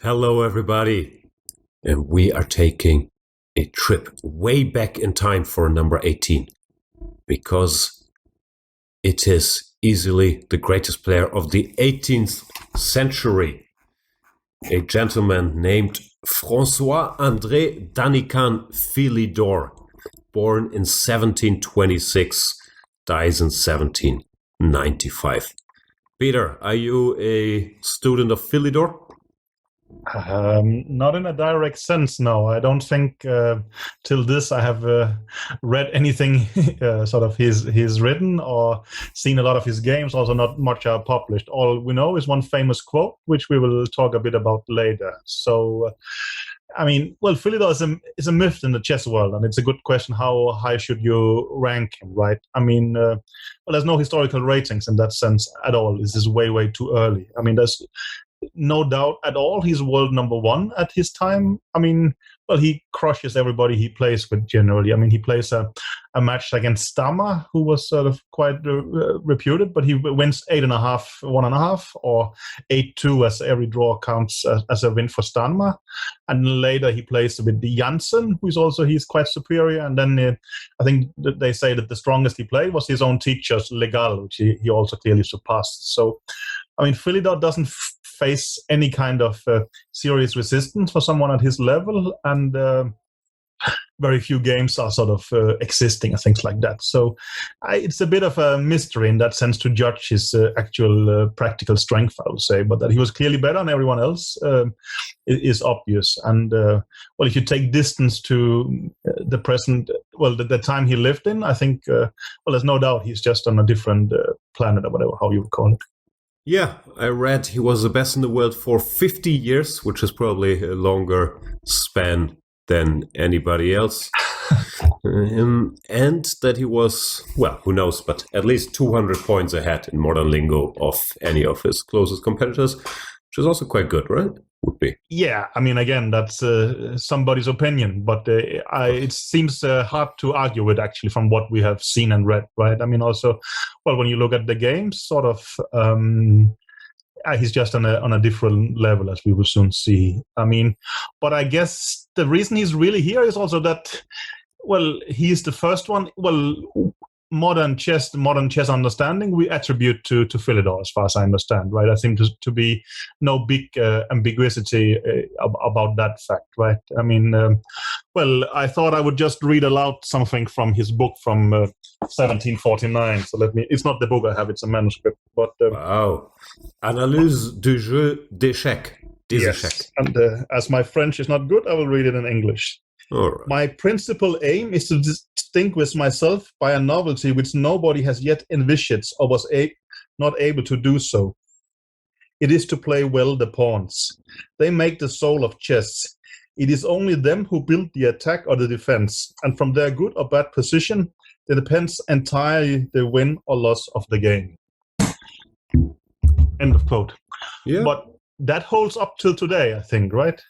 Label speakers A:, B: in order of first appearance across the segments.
A: Hello, everybody. And we are taking a trip way back in time for number 18 because it is easily the greatest player of the 18th century. A gentleman named François-Andre Danican Philidor, born in 1726, dies in 1795. Peter, are you a student of Philidor?
B: Not in a direct sense, no. I don't think till this I have read anything sort of he's written or seen a lot of his games. Also, not much are published. All we know is one famous quote, which we will talk a bit about later. So, Philidor is a myth in the chess world, and it's a good question. How high should you rank him, right? There's no historical ratings in that sense at all. This is way, way too early. There's no doubt at all he's world number one at his time. He crushes everybody he plays with generally. He plays a match against Stama, who was sort of quite reputed, but he wins 8.5, 1.5, or 8-2 as every draw counts as a win for Stama. And later he plays with the Janssen, he's quite superior. And then I think that they say that the strongest he played was his own teacher's Legal, which he also clearly surpassed. So, Philidor doesn't face any kind of serious resistance for someone at his level, and very few games are sort of existing and things like that. So it's a bit of a mystery in that sense to judge his actual practical strength, I would say. But that he was clearly better than everyone else is obvious. And if you take distance to the present, the time he lived in, I think, there's no doubt he's just on a different planet or whatever, how you would call it.
A: Yeah, I read he was the best in the world for 50 years, which is probably a longer span than anybody else. And that he was, who knows, but at least 200 points ahead in modern lingo of any of his closest competitors, which is also quite good, right? Would be.
B: Yeah, again, that's somebody's opinion, but it seems hard to argue with, actually, from what we have seen and read, right? Also, when you look at the games, sort of, he's just on a different level, as we will soon see. But I guess the reason he's really here is also that, he's the first one. Modern chess understanding we attribute to Philidor, as far as I understand, right? I think to be no big ambiguity about that fact, right? I thought I would just read aloud something from his book from 1749. So it's not the book I have, it's a manuscript. But
A: wow. Analyse du jeu d'échecs.
B: Yes, and as my French is not good, I will read it in English.
A: Right.
B: My principal aim is to distinguish myself by a novelty which nobody has yet envisaged or was not able to do so. It is to play well the pawns. They make the soul of chess. It is only them who build the attack or the defense, and from their good or bad position, it depends entirely the win or loss of the game. End of quote.
A: Yeah.
B: But that holds up till today, I think, right?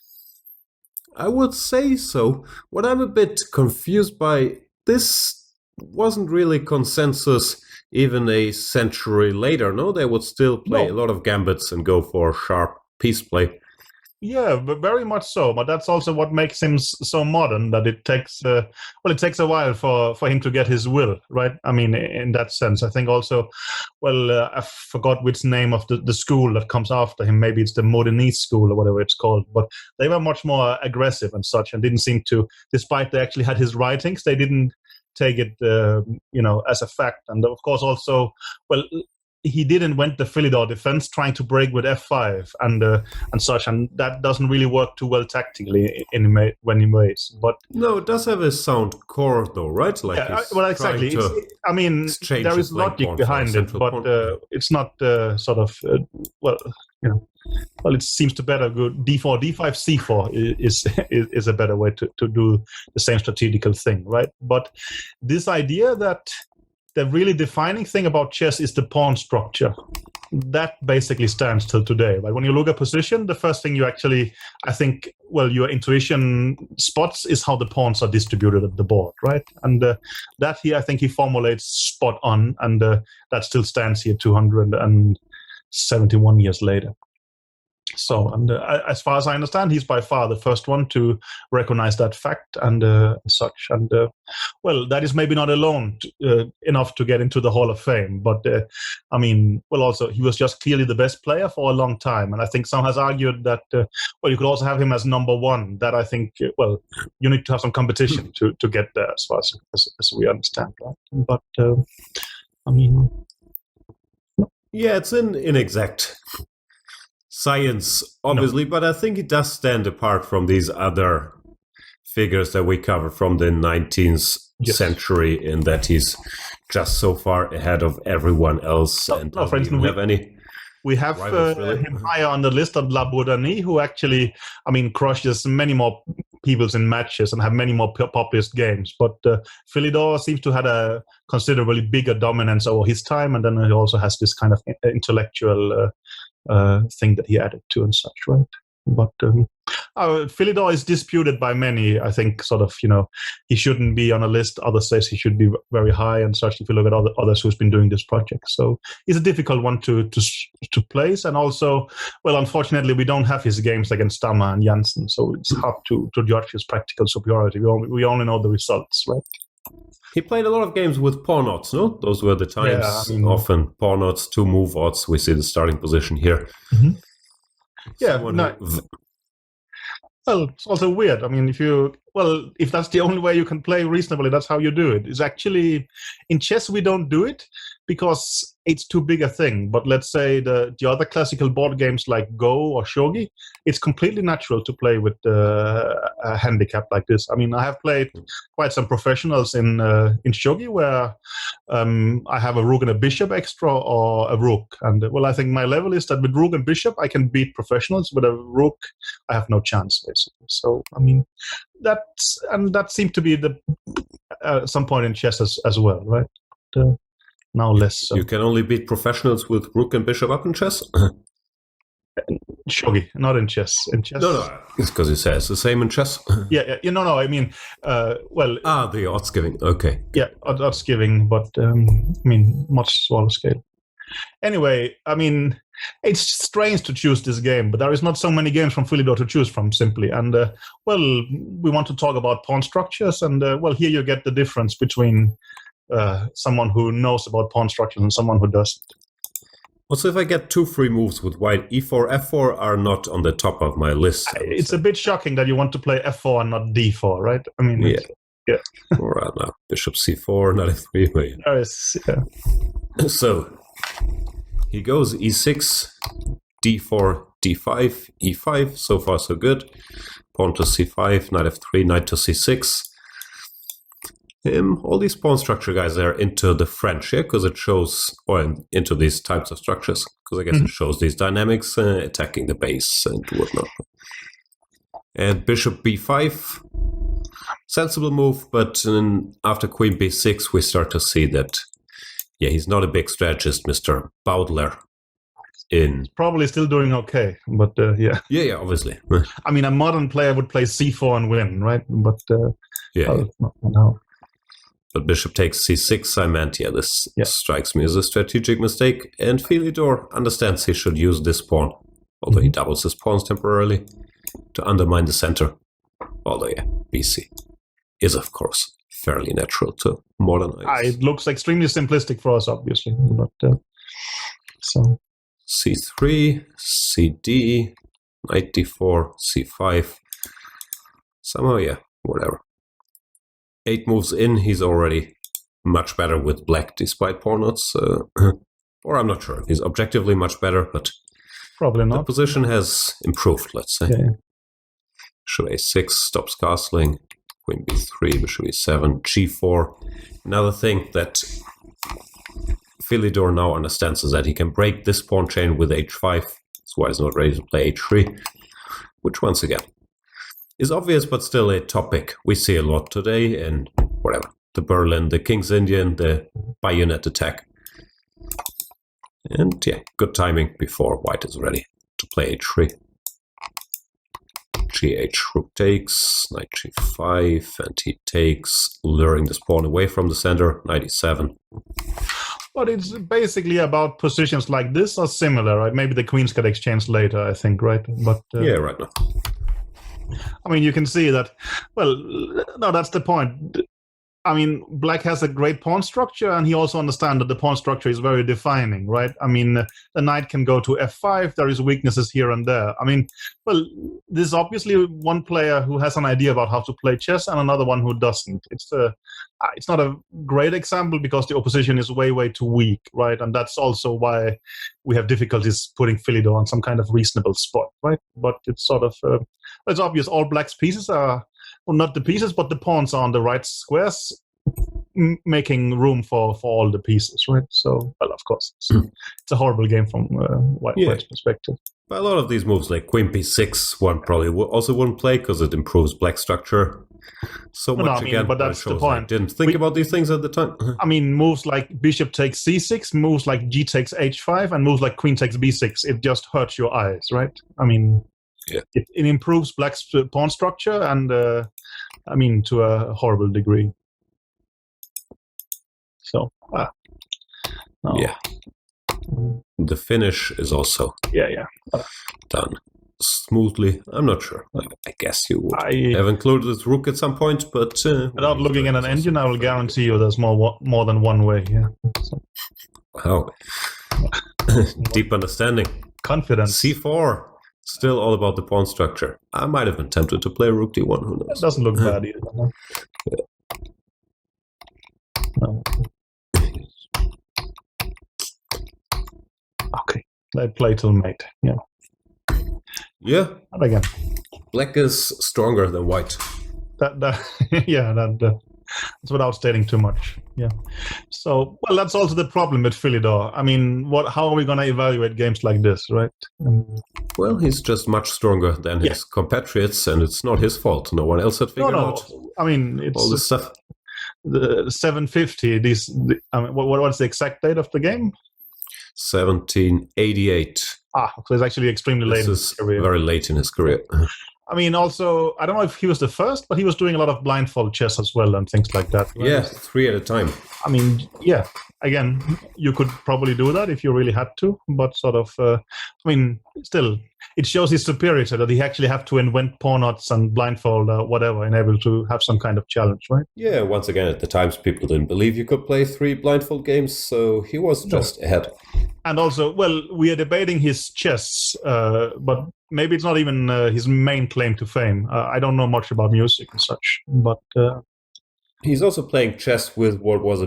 A: I would say so. What I'm a bit confused by, this wasn't really consensus even a century later, no? They would still play a lot of gambits and go for sharp piece play.
B: Yeah, but very much so. But that's also what makes him so modern, that it takes it takes a while for him to get his will, right? In that sense. I think also, I forgot which name of the school that comes after him. Maybe it's the Modernist school or whatever it's called. But they were much more aggressive and such, and didn't seem to, despite they actually had his writings, they didn't take it, as a fact. And of course also, he did invent the Philidor defense, trying to break with f5 and such, and that doesn't really work too well tactically when he mates. But
A: no, it does have a sound core, though, right?
B: Exactly. There is logic behind it, but it's not sort of it seems to better go d4, d5, c4 is a better way to do the same strategical thing, right? But this idea that the really defining thing about chess is the pawn structure. That basically stands till today. Right? When you look at position, the first thing you actually, I think, your intuition spots is how the pawns are distributed at the board, right? And that here, I think he formulates spot on, and that still stands here 271 years later. So, and as far as I understand, he's by far the first one to recognize that fact and such. And well, that is maybe not alone enough to get into the Hall of Fame, but I mean, well, also he was just clearly the best player for a long time. And I think some has argued that well, you could also have him as number one. That I think well, you need to have some competition to get there, as far as we understand, right? But I mean,
A: yeah, it's an inexact science, obviously, but I think it does stand apart from these other figures that we covered from the 19th century in that he's just so far ahead of everyone else. And
B: for instance, we have him higher on the list of La Bourdonnais, who actually, I mean, crushes many more peoples in matches and have many more populist games. But Philidor seems to have a considerably bigger dominance over his time, and then he also has this kind of intellectual thing that he added to and such, right? But Philidor is disputed by many. I think sort of, he shouldn't be on a list. Others says he should be very high and such. If you look at others who's been doing this project, so it's a difficult one to place. And also, well, unfortunately, we don't have his games against Stammer and Janssen, so it's hard to judge his practical superiority. We only know the results, right?
A: He played a lot of games with pawn odds, no? Those were the times. Yeah, I mean, often pawn odds, 2 move odds. We see the starting position here.
B: Mm-hmm. Yeah, well, it's also weird. I mean, if that's the only way you can play reasonably, that's how you do it. It's actually, in chess, we don't do it because it's too big a thing. But let's say the other classical board games like Go or Shogi, it's completely natural to play with a handicap like this. I mean, I have played quite some professionals in Shogi where I have a rook and a bishop extra or a rook. And well, I think my level is that with rook and bishop, I can beat professionals. With a rook, I have no chance, basically. So, I mean, that seemed to be the some point in chess as well, right? Now less so.
A: You can only beat professionals with rook and bishop up in chess?
B: Shogi, not in chess. In chess,
A: no, it's because you say it's the same in chess.
B: Yeah. No. I mean, well.
A: The odds giving. Okay.
B: Yeah, odds giving, but I mean, much smaller scale. Anyway, I mean, it's strange to choose this game, but there is not so many games from Philidor to choose from, simply. And, well, we want to talk about pawn structures, and, well, here you get the difference between someone who knows about pawn structures and someone who doesn't.
A: Also, if I get 2 free moves with white, e4, f4 are not on the top of my list.
B: It's a bit shocking that you want to play f4 and not d4, right? I mean, yeah.
A: All right, now, bishop c4, knight f3.
B: Yeah.
A: So, he goes e6, d4, d5, e5. So far, so good. Pawn to c5, knight f3, knight to c6. All these pawn structure guys are into the French here because it shows, or into these types of structures, because I guess it shows these dynamics, attacking the base and whatnot. And bishop b5, sensible move, but after queen b6, we start to see that, yeah, he's not a big strategist, Mr. Baudelaire.
B: Probably still doing okay, but yeah.
A: Yeah, obviously.
B: I mean, a modern player would play c4 and win, right? But no.
A: But bishop takes c6, I meant, this strikes me as a strategic mistake. And Philidor understands he should use this pawn, although he doubles his pawns temporarily, to undermine the center. Although, BC is, of course, fairly natural to modernize.
B: It looks extremely simplistic for us, obviously. But so
A: c3, cd, knight d4, c5. Somehow, whatever. 8 moves in, he's already much better with black despite pawn odds. Or I'm not sure. He's objectively much better, but
B: probably not.
A: The position has improved, let's say.
B: Yeah.
A: Bishop a6 stops castling. Queen b3, bishop e7, g4. Another thing that Philidor now understands is that he can break this pawn chain with h5. That's why he's not ready to play h3, which once again is obvious, but still a topic we see a lot today in whatever. The Berlin, the King's Indian, the bayonet attack. And good timing before white is ready to play h3. Gh, rook takes, knight g5, and he takes, luring this pawn away from the center, knight e7.
B: But it's basically about positions like this or similar, right? Maybe the queens get exchanged later, I think, right? But
A: Yeah, right now.
B: I mean, you can see that. Well, no, that's the point. I mean, black has a great pawn structure, and he also understands that the pawn structure is very defining, right? I mean, the knight can go to f5. There is weaknesses here and there. I mean, well, this is obviously one player who has an idea about how to play chess, and another one who doesn't. It's not a great example because the opposition is way too weak, right? And that's also why we have difficulties putting Philidor on some kind of reasonable spot, right? But it's sort of it's obvious all black's pieces are. Well, not the pieces, but the pawns are on the right squares, making room for all the pieces, right? So, well, of course, it's a horrible game from White's perspective.
A: But a lot of these moves, like queen b6, one probably also wouldn't play because it improves black structure so much again.
B: But that's the point.
A: I didn't think about these things at the time.
B: I mean, moves like bishop takes c6, moves like g takes h5, and moves like queen takes b6, it just hurts your eyes, right? I mean...
A: Yeah.
B: It improves black's pawn structure, and I mean, to a horrible degree. So, no.
A: Yeah. The finish is also done smoothly. I'm not sure. I guess you would have included this rook at some point, but
B: without looking at an engine, I will guarantee you there's more than one way. Yeah. So.
A: Wow. Deep understanding.
B: Confidence.
A: C4. Still all about the pawn structure. I might have been tempted to play rook d1. Who knows?
B: It doesn't look bad either. No? No. Okay. They play till mate. Yeah.
A: Yeah.
B: And again.
A: Black is stronger than white.
B: That's without stating too much. Yeah. So, well, that's also the problem with Philidor. I mean, how are we going to evaluate games like this, right?
A: Well, he's just much stronger than his compatriots, and it's not his fault. No one else had figured out.
B: I mean, it's
A: all this stuff.
B: The 750. What's the exact date of the game?
A: 1788.
B: So it's actually extremely late.
A: This is very late in his career.
B: I mean, also, I don't know if he was the first, but he was doing a lot of blindfold chess as well and things like that. Right?
A: Yeah, 3 at a time.
B: I mean, yeah. Again, you could probably do that if you really had to, but sort of, I mean, still, it shows his superiority that he actually have to invent pawn knots and blindfold or whatever in able to have some kind of challenge, right?
A: Yeah, once again, at the times, people didn't believe you could play 3 blindfold games, so he was just ahead.
B: And also, well, we are debating his chess, but maybe it's not even his main claim to fame. I don't know much about music and such, but...
A: He's also playing chess with,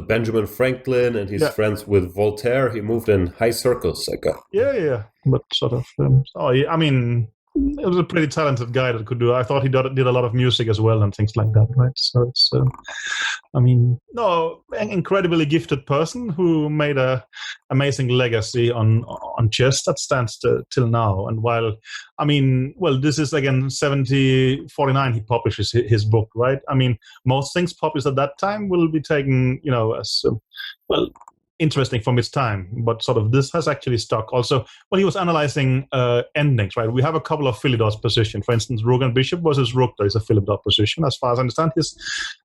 A: Benjamin Franklin, and he's friends with Voltaire. He moved in high circles, I got.
B: Yeah. But sort of... I mean, it was a pretty talented guy that could do it. I thought he did a lot of music as well and things like that, right? So it's... an incredibly gifted person who made a amazing legacy on chess that stands till now. And while, this is again 1749 he publishes his book, right? I mean, most things published at that time will be taken, as interesting from its time, but sort of this has actually stuck. Also, when he was analyzing endings, right? We have a couple of Philidor's position. For instance, rook and bishop versus rook. There is a Philidor position. As far as I understand, his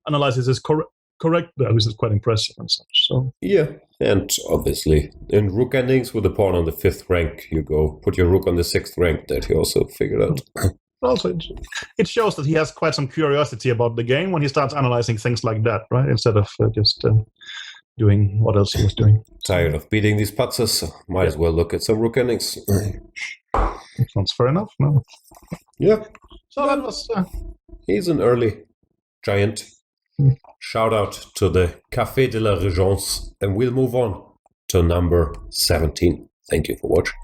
B: analysis is correct there, which is quite impressive and such. So
A: yeah, and obviously in rook endings with the pawn on the 5th rank, you go put your rook on the 6th rank. That he also figured out.
B: Also, it shows that he has quite some curiosity about the game when he starts analyzing things like that, right? Instead of just doing what else he was doing.
A: Tired of beating these putzers, so might as well look at some rook endings.
B: Sounds fair enough. No.
A: Yeah.
B: So that was.
A: He's an early giant. Shout out to the Café de la Régence, and we'll move on to number 17. Thank you for watching.